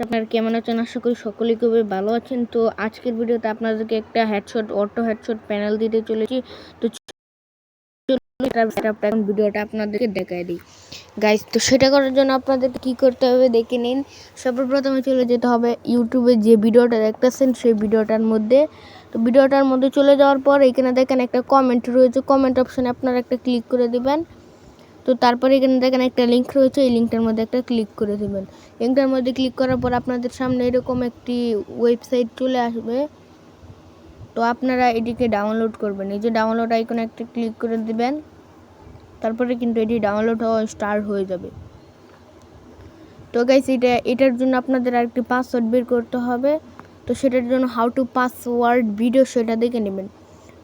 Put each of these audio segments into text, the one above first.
আপনারা কেমন আছেন? আশা করি সকলেই খুবই ভালো আছেন। তো আজকের ভিডিওতে আপনাদেরকে একটা অটো হেডশট প্যানেল দিতে চলেছি। তো ভিডিওটা আপনাদেরকে দেখাই দিই গাইস। তো সেটা করার জন্য আপনাদেরকে কি করতে হবে দেখে নিন। সর্বপ্রথমে চলে যেতে হবে ইউটিউবে, যে ভিডিওটা দেখতেছেন সেই ভিডিওটার মধ্যে। তো ভিডিওটার মধ্যে চলে যাওয়ার পর এখানে দেখেন একটা কমেন্ট রয়েছে, কমেন্ট অপশনে আপনারা একটা ক্লিক করে দিবেন। তো তারপরে এখানে দেখেন একটা লিঙ্ক রয়েছে, এই লিঙ্কটার মধ্যে একটা ক্লিক করে দেবেন। লিঙ্কটার মধ্যে ক্লিক করার পর আপনাদের সামনে এরকম একটি ওয়েবসাইট চলে আসবে। তো আপনারা এটিকে ডাউনলোড করবেন, এই যে ডাউনলোড আইকনে একটা ক্লিক করে দিবেন। তারপরে কিন্তু এটি ডাউনলোড হওয়া স্টার্ট হয়ে যাবে। তো গাইস এটার জন্য আপনাদের আরেকটি পাসওয়ার্ড বের করতে হবে। তো সেটার জন্য হাউ টু পাসওয়ার্ড ভিডিও সেটা দেখে নেবেন।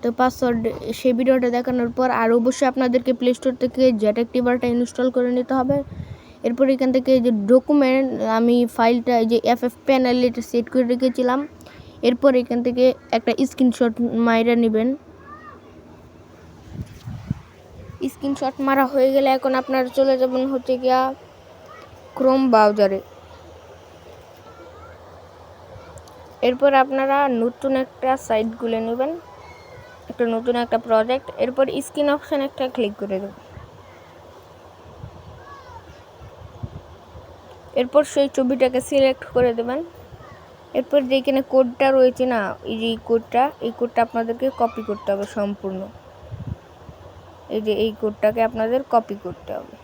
তো পাসওয়ার্ড সেই ভিডিওটা দেখানোর পর আর অবশ্যই আপনাদেরকে প্লে স্টোর থেকে জেটঅ্যাক্টিভারটা ইনস্টল করে নিতে হবে। এরপর এখান থেকে যে ডকুমেন্ট আমি ফাইলটা এই যে এফএফ প্যানেল এটা সেট করে রেখেছিলাম। এরপর এখান থেকে একটা স্ক্রিনশট মাইরা নেবেন। স্ক্রিনশট মারা হয়ে গেলে এখন আপনারা চলে যাবেন হচ্ছে গিয়া ক্রোম ব্রাউজারে। এরপর আপনারা নতুন একটা সাইট খুলে নেবেন, একটা নতুন একটা প্রজেক্ট। এরপর স্ক্রিন অপশন একটা ক্লিক করে দেবেন। এরপর সেই ছবিটাকে সিলেক্ট করে দেবেন। এরপর যেখানে কোডটা রয়েছে না, এই যে এই কোডটা আপনাদেরকে কপি করতে হবে সম্পূর্ণ। এই যে এই কোডটাকে আপনাদের কপি করতে হবে।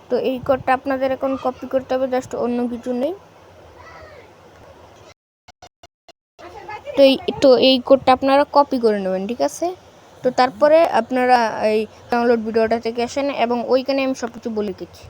তো এই কোডটা আপনাদের এখন কপি করতে হবে, জাস্ট অন্য কিছু নেই। তো এই কোডটা আপনারা কপি করে নেবেন, ঠিক আছে। তো তারপরে আপনারা এই ডাউনলোড ভিডিওটা থেকে আসেন এবং ওইখানে আমি সব কিছু বলে দিচ্ছি।